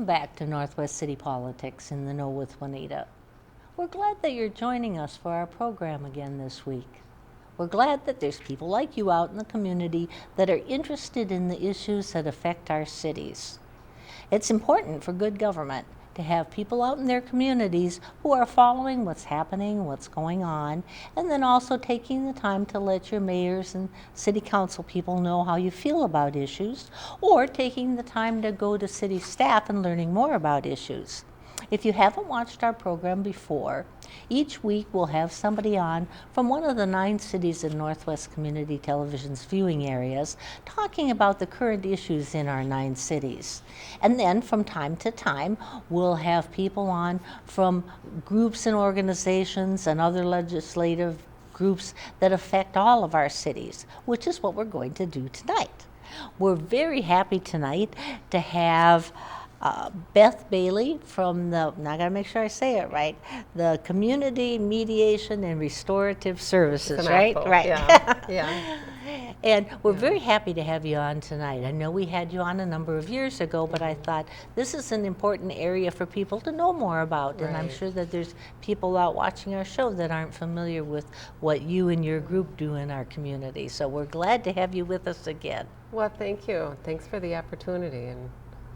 Welcome back to Northwest City Politics in the Know with Juanita. We're glad that you're joining us for our program again this week. We're glad that there's people like you out in the community that are interested in the issues that affect our cities. It's important for good government to have people out in their communities who are following what's happening, what's going on, and then also taking the time to let your mayors and city council people know how you feel about issues, or taking the time to go to city staff and learning more about issues. If you haven't watched our program before, each week we'll have somebody on from one of the 9 cities in Northwest Community Television's viewing areas talking about the current issues in our 9 cities. And then from time to time, we'll have people on from groups and organizations and other legislative groups that affect all of our cities, which is what we're going to do tonight. We're very happy tonight to have Beth Bailey from now I gotta make sure I say it right, the Community Mediation and Restorative Services, right? Right. Yeah. And we're very happy to have you on tonight. I know we had you on a number of years ago, but I thought this is an important area for people to know more about. And I'm sure that there's people out watching our show that aren't familiar with what you and your group do in our community. So we're glad to have you with us again. Well, thank you. Thanks for the opportunity.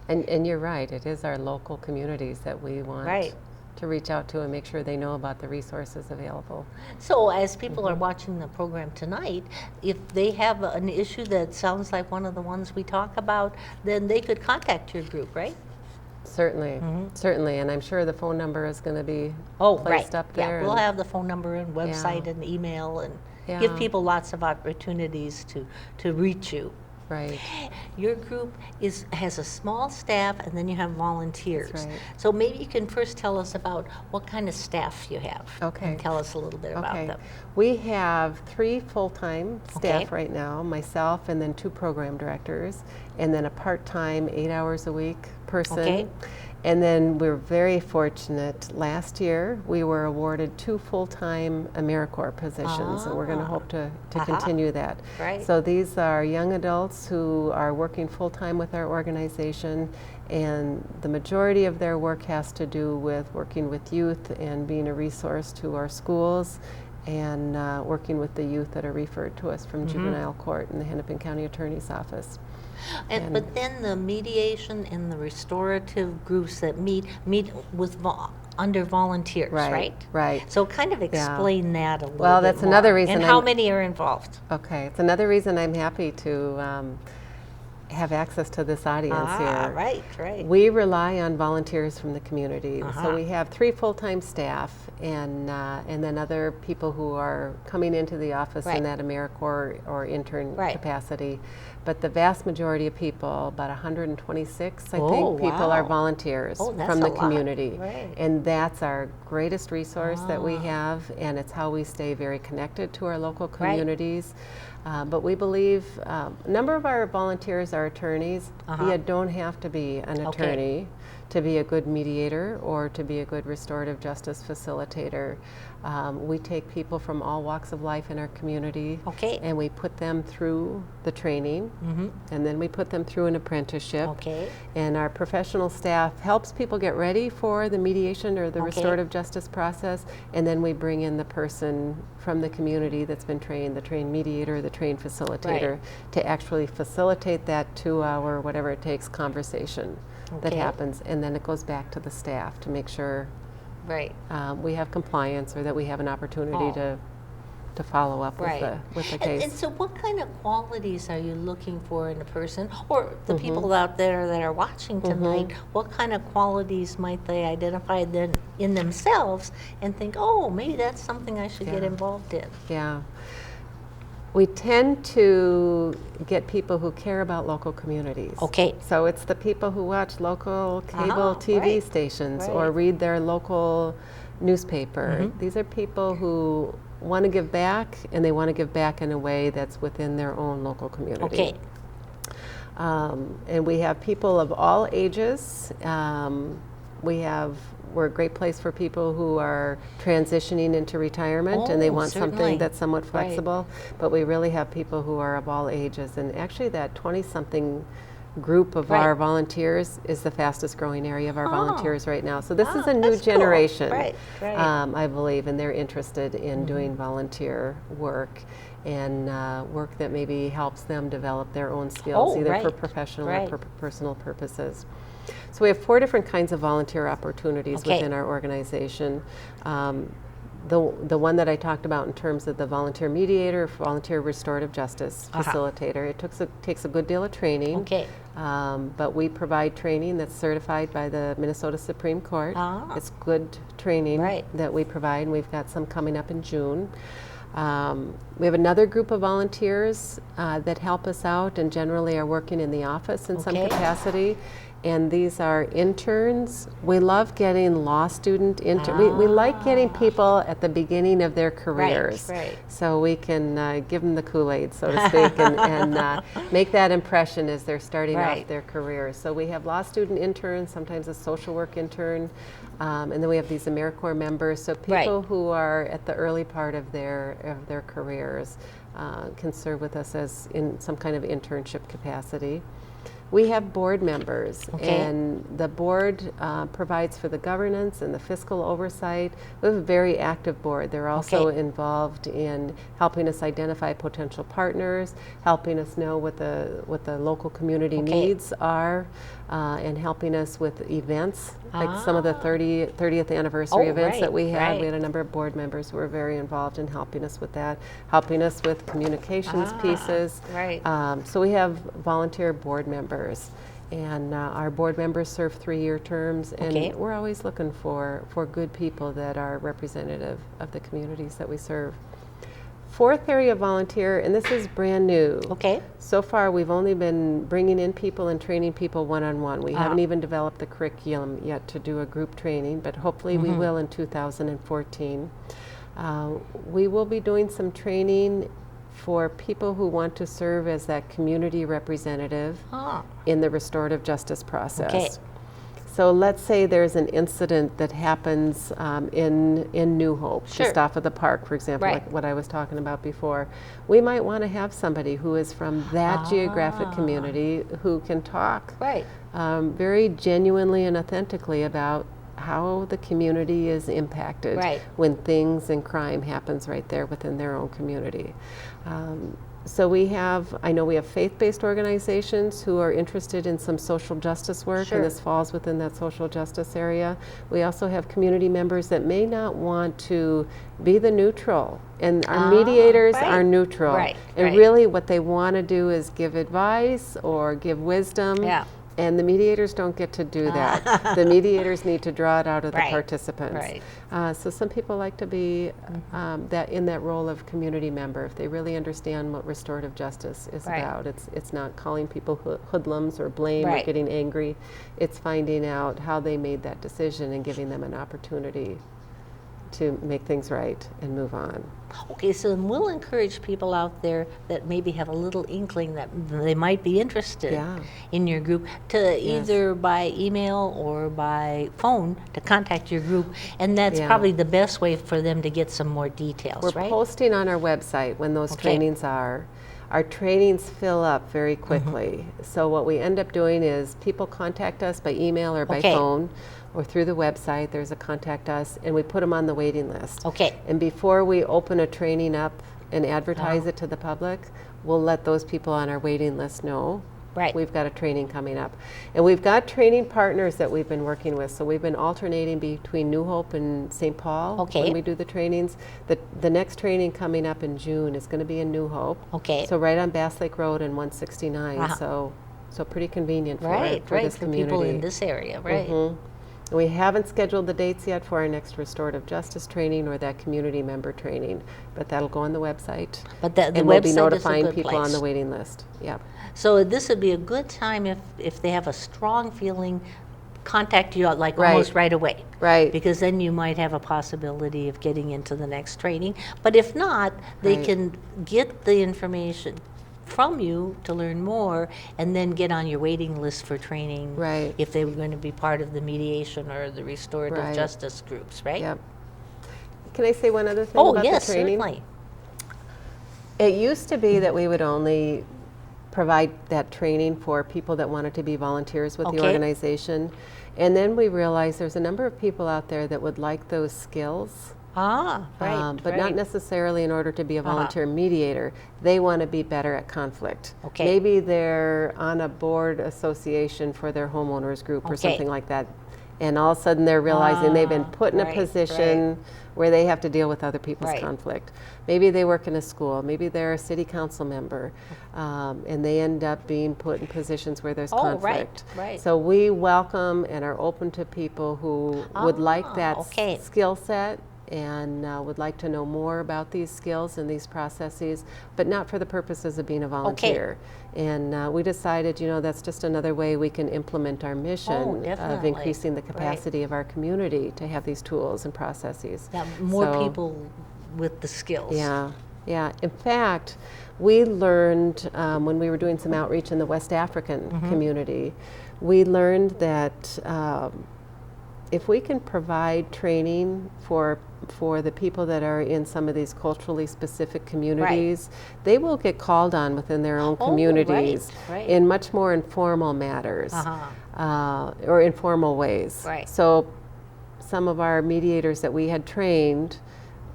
And you're right, it is our local communities that we want to reach out to and make sure they know about the resources available. So as people are watching the program tonight, if they have an issue that sounds like one of the ones we talk about, then they could contact your group, right? Certainly, certainly, and I'm sure the phone number is going to be placed up there. Yeah, we'll have the phone number and website and email and give people lots of opportunities to reach you. Right. Your group has a small staff, and then you have volunteers. That's right. So maybe you can first tell us about what kind of staff you have. Okay. And tell us a little bit about them. We have 3 full-time staff right now, myself and then 2 program directors, and then a part-time 8 hours a week person. Okay. And then we're very fortunate. Last year, we were awarded 2 full-time AmeriCorps positions, and we're going to hope to continue that. Right. So these are young adults who are working full-time with our organization, and the majority of their work has to do with working with youth and being a resource to our schools, and working with the youth that are referred to us from juvenile court in the Hennepin County Attorney's Office. But then the mediation and the restorative groups that meet with under volunteers, right? Right. So kind of explain that a little bit Well, that's more. another reason. And how many are involved? Okay, it's another reason I'm happy to have access to this audience here. Right. We rely on volunteers from the community. So we have 3 full-time staff and then other people who are coming into the office in that AmeriCorps or intern capacity. But the vast majority of people, about 126, I think, people are volunteers from the community. And that's our greatest resource that we have, and it's how we stay very connected to our local communities. But we believe a number of our volunteers are attorneys. You don't have to be an attorney to be a good mediator or to be a good restorative justice facilitator. We take people from all walks of life in our community, and we put them through the training, and then we put them through an apprenticeship. And our professional staff helps people get ready for the mediation or the restorative justice process, and then we bring in the person from the community that's been trained, the trained mediator, the trained facilitator, to actually facilitate that 2-hour, whatever it takes, conversation that happens, and then it goes back to the staff to make sure we have compliance or that we have an opportunity to follow up with the case. And so what kind of qualities are you looking for in a person, or the people out there that are watching tonight, what kind of qualities might they identify then in themselves and think, oh, maybe that's something I should get involved in? Yeah. We tend to get people who care about local communities. So it's the people who watch local cable TV stations or read their local newspaper. These are people who want to give back, and they want to give back in a way that's within their own local community. And we have people of all ages. We're a great place for people who are transitioning into retirement and they want something that's somewhat flexible. But we really have people who are of all ages, and actually that 20-something group of Right. our volunteers is the fastest growing area of our volunteers right now. So this is a new that's cool. generation, Right, right. I believe, and they're interested in doing volunteer work and work that maybe helps them develop their own skills, either for professional or for personal purposes. So we have 4 different kinds of volunteer opportunities within our organization. The one that I talked about in terms of the volunteer mediator, volunteer restorative justice facilitator, it takes a good deal of training. But we provide training that's certified by the Minnesota Supreme Court. It's good training that we provide, and we've got some coming up in June. We have another group of volunteers that help us out and generally are working in the office in some capacity. And these are interns. We love getting law student interns. We like getting people at the beginning of their careers. So we can give them the Kool-Aid, so to speak, and make that impression as they're starting off their careers. So we have law student interns, sometimes a social work intern, and then we have these AmeriCorps members. So people who are at the early part of their careers can serve with us as in some kind of internship capacity. We have board members, and the board provides for the governance and the fiscal oversight. We have a very active board. They're also involved in helping us identify potential partners, helping us know what the local community needs are, and helping us with events, like some of the 30th anniversary events that we had. We had a number of board members who were very involved in helping us with that, helping us with communications pieces. So we have volunteer board members. And our board members serve 3-year terms, and we're always looking for good people that are representative of the communities that we serve. 4th area of volunteer, and this is brand new. So far, we've only been bringing in people and training people one-on-one. We haven't even developed the curriculum yet to do a group training, but hopefully we will in 2014. We will be doing some training for people who want to serve as that community representative in the restorative justice process. So let's say there's an incident that happens in New Hope, just off of the park, for example, like what I was talking about before. We might want to have somebody who is from that geographic community who can talk very genuinely and authentically about how the community is impacted when things and crime happens right there within their own community. So I know we have faith-based organizations who are interested in some social justice work, and this falls within that social justice area. We also have community members that may not want to be the neutral, and our mediators are neutral. And really what they want to do is give advice or give wisdom. And the mediators don't get to do that. The mediators need to draw it out of the participants. So some people like to be in that role of community member if they really understand what restorative justice is about. It's not calling people hoodlums or blame or getting angry. It's finding out how they made that decision and giving them an opportunity to make things right and move on. Okay, so then we'll encourage people out there that maybe have a little inkling that they might be interested in your group to either by email or by phone to contact your group, and that's probably the best way for them to get some more details. We're posting on our website when those trainings are. Our trainings fill up very quickly. So what we end up doing is people contact us by email or by phone, or through the website. There's a contact us, and we put them on the waiting list. And before we open a training up and advertise it to the public, we'll let those people on our waiting list know we've got a training coming up. And we've got training partners that we've been working with. So we've been alternating between New Hope and St. Paul when we do the trainings. The next training coming up in June is going to be in New Hope. So right on Bass Lake Road and 169. So pretty convenient for this community. People in this area, We haven't scheduled the dates yet for our next restorative justice training or that community member training, but that'll go on the website. But the and website we'll be notifying is a good people place. on the waiting list. So this would be a good time if they have a strong feeling, contact you almost right away. Because then you might have a possibility of getting into the next training. But if not, they can get the information from you to learn more and then get on your waiting list for training if they were going to be part of the mediation or the restorative justice groups, Can I say one other thing about the training? Certainly. It used to be that we would only provide that training for people that wanted to be volunteers with the organization. And then we realized there's a number of people out there that would like those skills. But not necessarily in order to be a volunteer mediator. They want to be better at conflict. Maybe they're on a board association for their homeowners group or something like that. And all of a sudden they're realizing they've been put in a position where they have to deal with other people's conflict. Maybe they work in a school. Maybe they're a city council member. And they end up being put in positions where there's conflict. So we welcome and are open to people who would like that skill set and would like to know more about these skills and these processes, but not for the purposes of being a volunteer. And we decided, you know, that's just another way we can implement our mission of increasing the capacity of our community to have these tools and processes. More people with the skills. Yeah. In fact, we learned when we were doing some outreach in the West African community, we learned that if we can provide training for the people that are in some of these culturally specific communities, they will get called on within their own communities in much more informal matters or informal ways. So some of our mediators that we had trained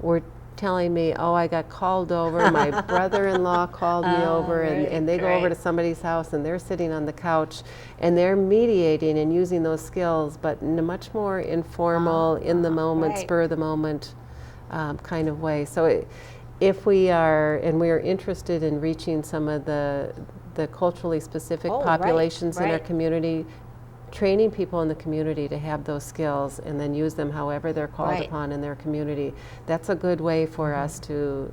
were telling me, oh, I got called over, my brother-in-law called me over, and they go over to somebody's house and they're sitting on the couch and they're mediating and using those skills, but in a much more informal, in the moment, spur of the moment kind of way. So if we are, and we are interested in reaching some of the culturally specific populations in our community, training people in the community to have those skills and then use them however they're called upon in their community. That's a good way for us to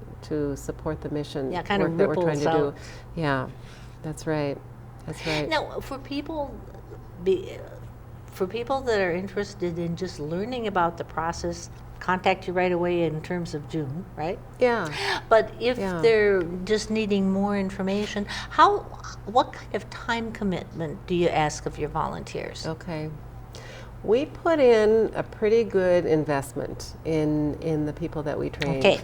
support the mission work that we're trying to do. Yeah, that's right. That's right. Now, for people that are interested in just learning about the process, contact you right away in terms of June, right? Yeah. But if they're just needing more information, what kind of time commitment do you ask of your volunteers? Okay. We put in a pretty good investment in the people that we train.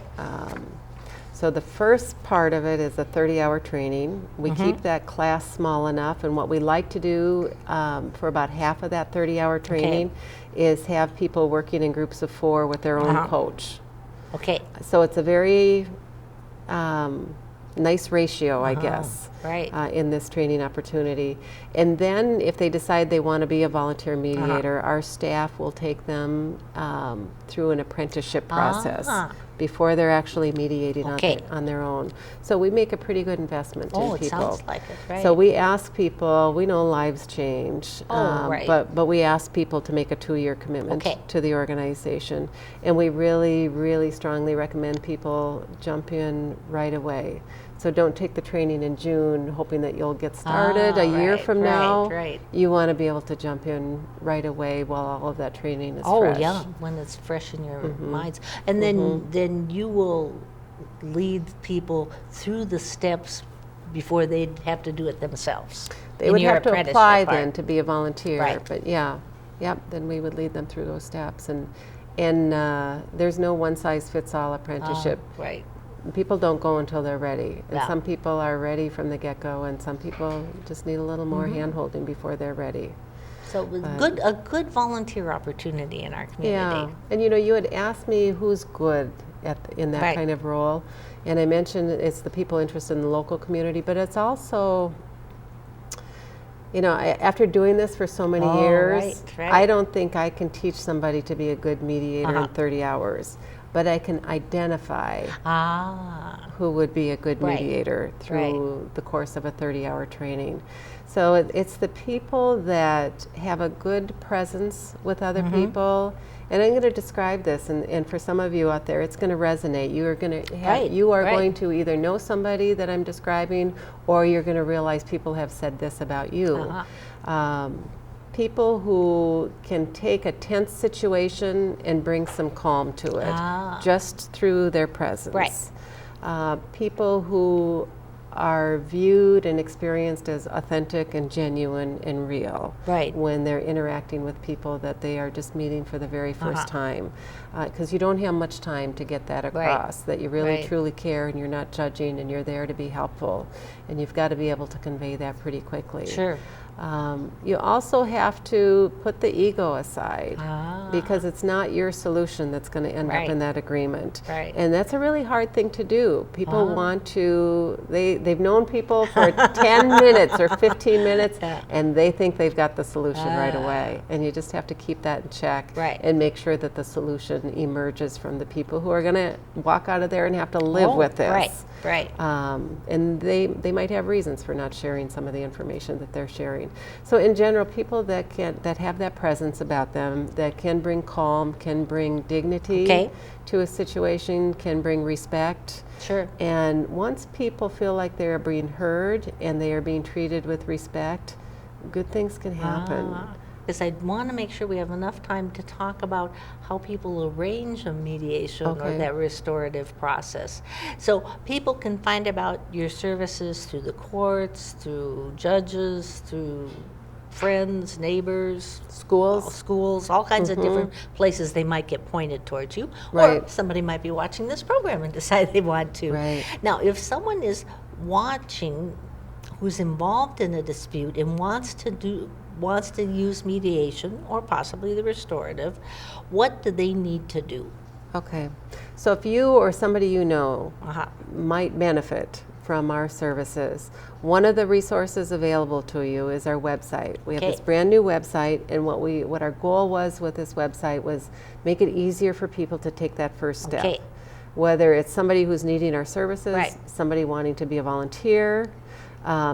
So the first part of it is a 30-hour training. We keep that class small enough, and what we like to do for about half of that 30-hour training is have people working in groups of 4 with their own coach. So it's a very nice ratio, I guess, in this training opportunity. And then if they decide they want to be a volunteer mediator, our staff will take them through an apprenticeship process before they're actually mediating on their own. So we make a pretty good investment in people. It sounds like it, So we ask people, we know lives change, but we ask people to make a 2-year commitment to the organization. And we really, really strongly recommend people jump in right away. So don't take the training in June hoping that you'll get started a year from now. You want to be able to jump in right away while all of that training is fresh. When it's fresh in your minds. And then you will lead people through the steps before they'd have to do it themselves. They would have to apply then to be a volunteer. But then we would lead them through those steps. And there's no one-size-fits-all apprenticeship. People don't go until they're ready. And some people are ready from the get-go, and some people just need a little more hand-holding before they're ready. So a good volunteer opportunity in our community. Yeah, and you know, you had asked me who's good in that kind of role, and I mentioned it's the people interested in the local community, but it's also, you know, after doing this for so many years, I don't think I can teach somebody to be a good mediator in 30 hours. But I can identify who would be a good mediator through the course of a 30-hour training. So it's the people that have a good presence with other people. And I'm going to describe this, and for some of you out there, it's going to resonate. You are going to going to either know somebody that I'm describing, or you're going to realize people have said this about you. People who can take a tense situation and bring some calm to it just through their presence. People who are viewed and experienced as authentic and genuine and real. Right. When they're interacting with people that they are just meeting for the very first time. Because you don't have much time to get that across, that you really truly care and you're not judging and you're there to be helpful. And you've got to be able to convey that pretty quickly. Sure. You also have to put the ego aside because it's not your solution that's going to end up in that agreement. Right. And that's a really hard thing to do. People want to, they've known people for 10 minutes or 15 minutes and they think they've got the solution right away. And you just have to keep that in check and make sure that the solution emerges from the people who are going to walk out of there and have to live with this. Right. And they might have reasons for not sharing some of the information that they're sharing. So in general, people that have that presence about them, that can bring calm, can bring dignity to a situation, can bring respect. Sure. And once people feel like they are being heard and they are being treated with respect, good things can happen. Because I want to make sure we have enough time to talk about how people arrange a mediation or that restorative process. So people can find about your services through the courts, through judges, through friends, neighbors, schools, all kinds of different places they might get pointed towards you. Or somebody might be watching this program and decide they want to. Now, if someone is watching who's involved in a dispute and wants to use mediation or possibly the restorative, what do they need to do? Okay. So if you or somebody you know might benefit from our services, one of the resources available to you is our website. We have this brand new website, and what our goal was with this website was make it easier for people to take that first step. Whether it's somebody who's needing our services, somebody wanting to be a volunteer,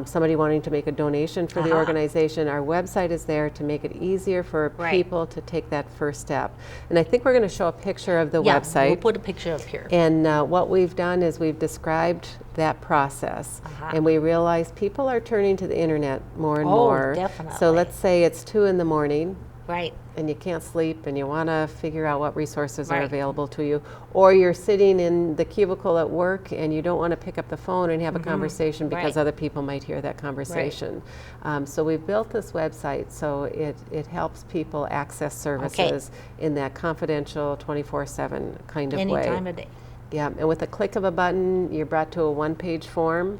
somebody wanting to make a donation for the organization, our website is there to make it easier for people to take that first step. And I think we're going to show a picture of the website. We'll put a picture up here. And what we've done is we've described that process. And we realize people are turning to the internet more and more. Definitely. So let's say it's 2 in the morning. Right. And you can't sleep and you want to figure out what resources are available to you. Or you're sitting in the cubicle at work and you don't want to pick up the phone and have a conversation because other people might hear that conversation. So we've built this website so it helps people access services in that confidential 24/7 kind of way. Any time of day. Yeah, and with a click of a button, you're brought to a one-page form.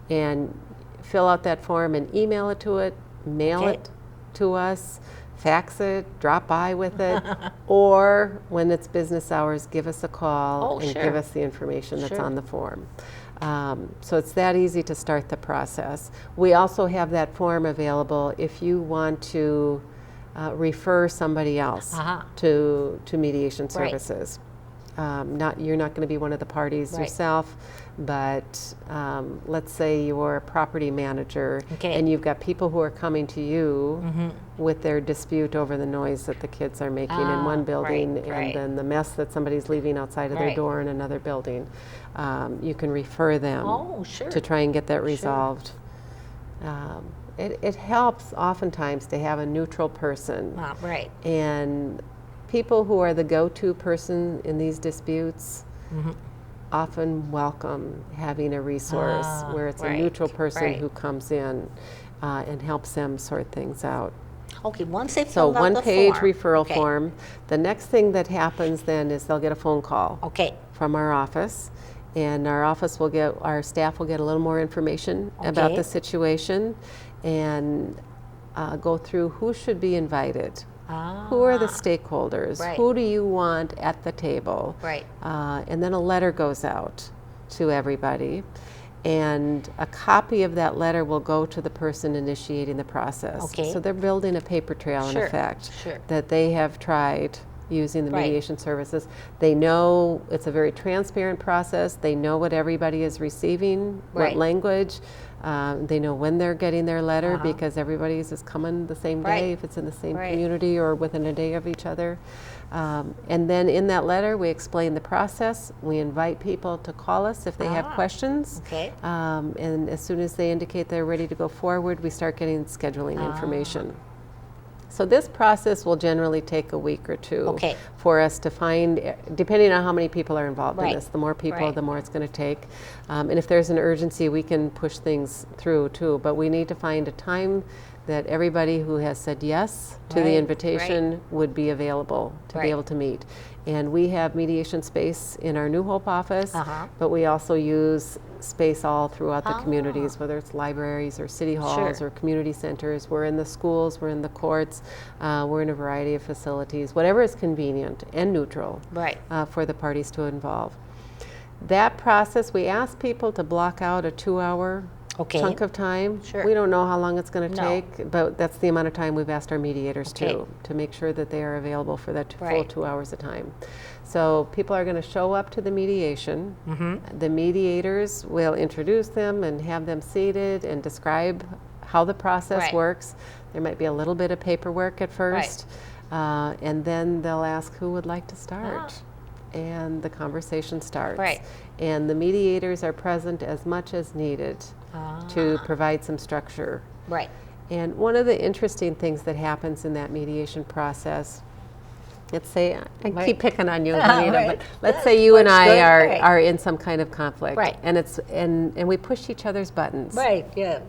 And fill out that form and email it to it, mail it to us, fax it, drop by with it, or when it's business hours, give us a call and give us the information that's on the form. So it's that easy to start the process. We also have that form available if you want to refer somebody else to mediation services. You're not going to be one of the parties yourself, but let's say you're a property manager and you've got people who are coming to you with their dispute over the noise that the kids are making in one building and then the mess that somebody's leaving outside of their door in another building. You can refer them to try and get that resolved. It helps oftentimes to have a neutral person. And people who are the go-to person in these disputes often welcome having a resource where it's a neutral person who comes in and helps them sort things out. Once they fill out the form. So one-page referral form. The next thing that happens then is they'll get a phone call from our office, and our staff will get a little more information about the situation and go through who should be invited. Who are the stakeholders? Who do you want at the table? And then a letter goes out to everybody. And a copy of that letter will go to the person initiating the process. So they're building a paper trail in effect that they have tried using the mediation services. They know it's a very transparent process. They know what everybody is receiving, what language. They know when they're getting their letter because everybody's is coming the same day if it's in the same community or within a day of each other. And then in that letter we explain the process. We invite people to call us if they have questions. And as soon as they indicate they're ready to go forward, we start getting scheduling information. So this process will generally take a week or two Okay. for us to find, depending on how many people are involved in Right. this. The more people, Right. the more it's going to take. And if there's an urgency, we can push things through too. But we need to find a time that everybody who has said yes to the Right, invitation would be available to Right. be able to meet. And we have mediation space in our New Hope office, but we also use space all throughout the communities, whether it's libraries or city halls Sure. or community centers. We're in the schools, we're in the courts, we're in a variety of facilities, whatever is convenient and neutral Right. for the parties to involve. That process, we ask people to block out a 2-hour Okay. chunk of time. Sure. We don't know how long it's going to No. take, but that's the amount of time we've asked our mediators Okay. to make sure that they are available for that full Right. 2 hours of time. So people are going to show up to the mediation. Mm-hmm. The mediators will introduce them and have them seated and describe how the process Right. works. There might be a little bit of paperwork at first, and then they'll ask who would like to start. And the conversation starts. Right. And the mediators are present as much as needed to provide some structure. Right. And one of the interesting things that happens in that mediation process, let's say, I Right. keep picking on you, Juanita, Right. but let's say you and That's I good. are, Right. are in some kind of conflict. Right. And we push each other's buttons. Right. Yeah.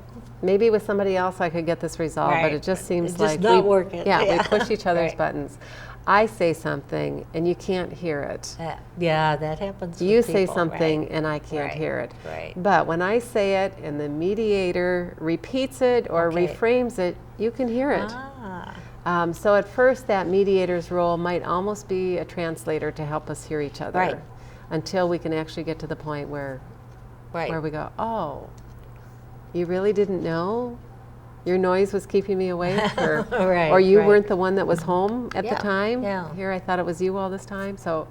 Maybe with somebody else I could get this resolved, but Right. it just seems It's like just not we, working. Yeah, Yeah. we push each other's Right. buttons. I say something and you can't hear it. Yeah, that happens. You with say people, something right. and I can't Right, hear it. right. But when I say it and the mediator repeats it or Okay. reframes it, you can hear it. Ah, So at first that mediator's role might almost be a translator to help us hear each other Right. until we can actually get to the point where right. we go, oh, you really didn't know? Your noise was keeping me awake? Or, Right, or you right. weren't the one that was home at Yeah, the time? yeah. Here, I thought it was you all this time. So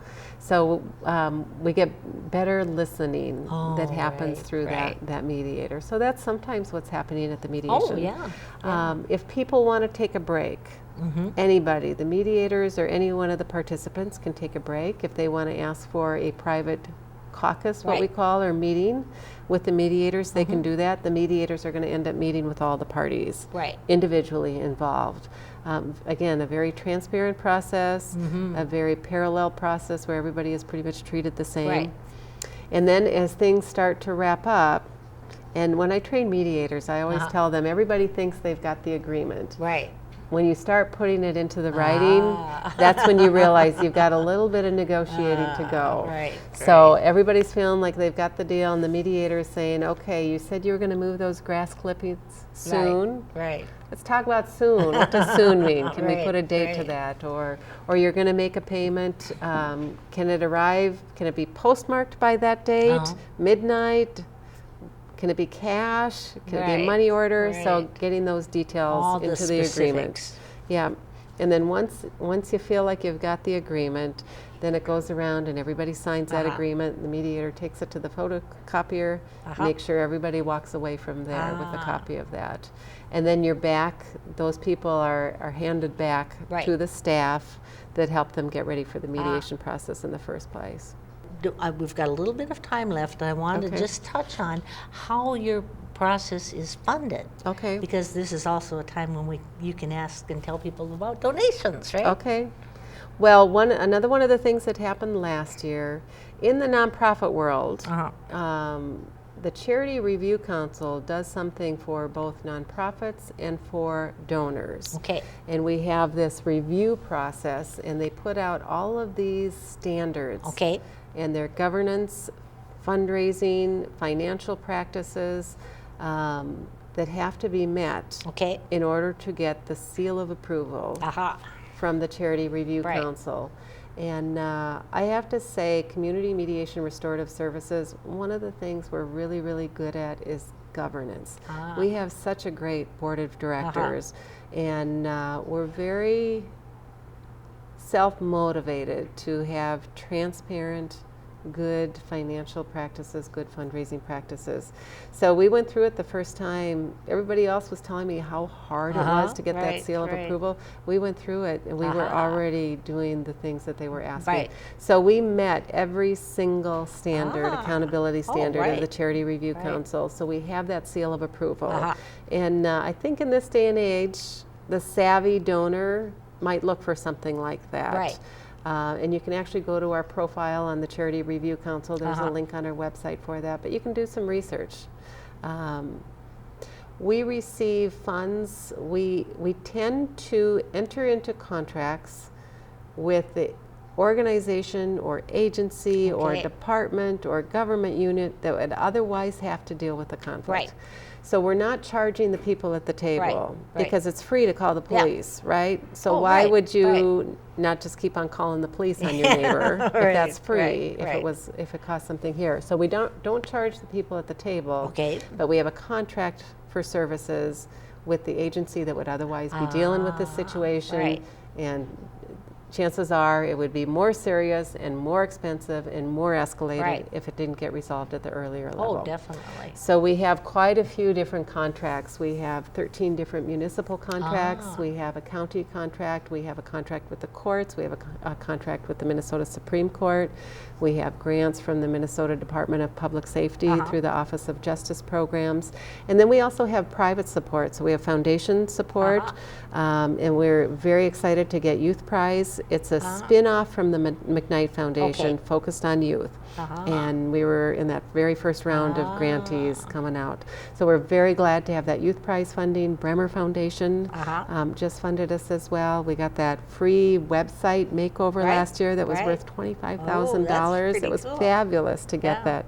we get better listening that happens right, through right. that mediator. So that's sometimes what's happening at the mediation. Oh, yeah. If people want to take a break, anybody, the mediators or any one of the participants can take a break. If they want to ask for a private caucus, what we Right. call, or meeting with the mediators, they can do that. The mediators are going to end up meeting with all the parties Right. individually involved. Again, a very transparent process, a very parallel process where everybody is pretty much treated the same. Right. And then as things start to wrap up, and when I train mediators, I always tell them everybody thinks they've got the agreement. Right. When you start putting it into the writing, Ah. that's when you realize you've got a little bit of negotiating to go. Right. So everybody's feeling like they've got the deal, and the mediator is saying, okay, you said you were going to move those grass clippings soon. Right. Let's talk about soon. What does soon mean? Can we Right, put a date to right. that? Or you're going to make a payment. Can it arrive? Can it be postmarked by that date? Midnight? Can it be cash? Can it be a Right, money order? So right. getting those details All into the the agreement. specifics. Yeah. And then once you feel like you've got the agreement, then it goes around and everybody signs that agreement. The mediator takes it to the photocopier, makes sure everybody walks away from there with a copy of that. And then you're back, those people are handed back Right. to the staff that help them get ready for the mediation process in the first place. We've got a little bit of time left. I wanted Okay. to just touch on how your process is funded. Okay. Because this is also a time when you can ask and tell people about donations, right? Okay. Well, another one of the things that happened last year in the nonprofit world, the Charity Review Council does something for both nonprofits and for donors. Okay. And we have this review process, and they put out all of these standards. Okay. And their governance, fundraising, financial practices that have to be met Okay. in order to get the seal of approval from the Charity Review Right. Council. And I have to say, Community Mediation Restorative Services, one of the things we're really, really good at is governance. We have such a great board of directors, and we're very self-motivated to have transparent, good financial practices, good fundraising practices. So we went through it the first time. Everybody else was telling me how hard it was to get that Right, seal of right. approval. We went through it, and we were already doing the things that they were asking. Right. So we met every single standard, accountability standard of right. the Charity Review Right. Council. So we have that seal of approval. And I think in this day and age, the savvy donor might look for something like that. Right. And you can actually go to our profile on the Charity Review Council. There's a link on our website for that, but you can do some research. We receive funds. We tend to enter into contracts with the organization or agency or department or government unit that would otherwise have to deal with the conflict. Right. So we're not charging the people at the table because it's free to call the police, right? So why would you not just keep on calling the police on your neighbor if that's free, if it costs something here? So we don't charge the people at the table, but we have a contract for services with the agency that would otherwise be dealing with this situation, and chances are it would be more serious and more expensive and more escalated if it didn't get resolved at the earlier level. Oh, definitely. So we have quite a few different contracts. We have 13 different municipal contracts. We have a county contract. We have a contract with the courts. We have a contract with the Minnesota Supreme Court. We have grants from the Minnesota Department of Public Safety through the Office of Justice Programs. And then we also have private support. So we have foundation support, and we're very excited to get Youth Prize. It's a spin-off from the McKnight Foundation focused on youth. And we were in that very first round of grantees coming out. So we're very glad to have that Youth Prize funding. Bremer Foundation just funded us as well. We got that free website makeover last year that was worth $25,000. It was fabulous to get that.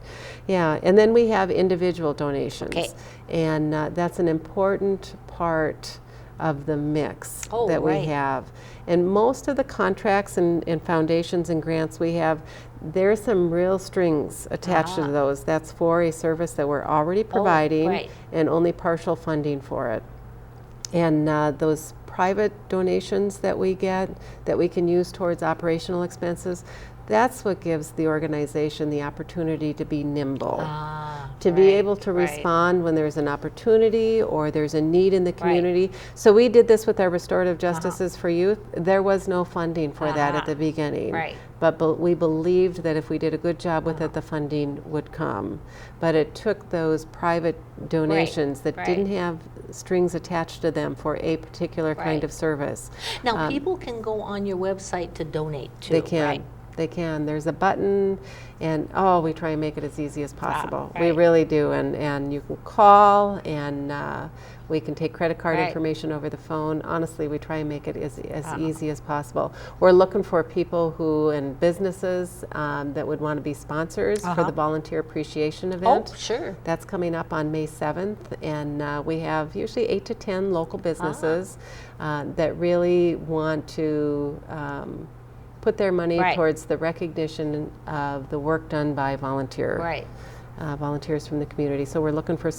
Yeah, and then we have individual donations. And that's an important part of the mix that we have. And most of the contracts and foundations and grants we have, there's some real strings attached to those. That's for a service that we're already providing and only partial funding for it. And those private donations that we get that we can use towards operational expenses, that's what gives the organization the opportunity to be nimble, to be able to respond when there's an opportunity or there's a need in the community. So we did this with our Restorative Justices for Youth. There was no funding for that at the beginning. But we believed that if we did a good job with it, the funding would come. But it took those private donations that didn't have strings attached to them for a particular kind of service. Now, people can go on your website to donate too, They can. They can. There's a button, and we try and make it as easy as possible. We really do, and you can call, and we can take credit card information over the phone. Honestly, we try and make it as easy as possible. We're looking for people and businesses that would want to be sponsors for the Volunteer Appreciation event. Oh, sure. That's coming up on May 7th, and we have usually 8 to 10 local businesses that really want to put their money towards the recognition of the work done by volunteers from the community. So we're looking for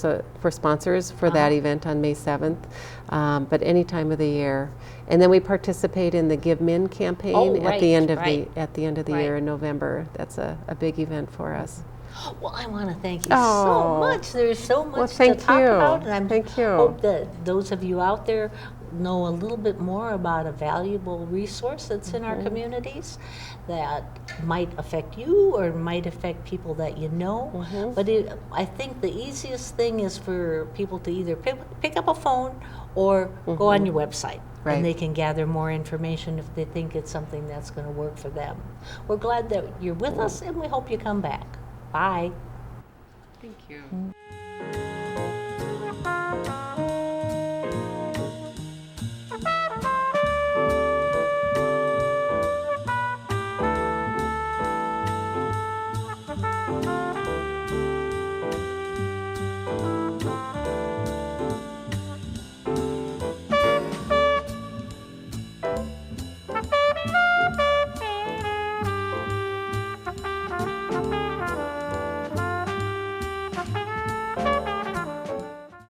sponsors for that event on May 7th, but any time of the year. And then we participate in the Give Min campaign at the end of the year in November. That's a big event for us. Well, I want to thank you so much. There's so much to talk about, and I hope that those of you out there know a little bit more about a valuable resource that's in our communities that might affect you or might affect people that you know. But I think the easiest thing is for people to either pick up a phone or go on your website. And they can gather more information if they think it's something that's going to work for them. We're glad that you're with us, and we hope you come back. Bye. Thank you.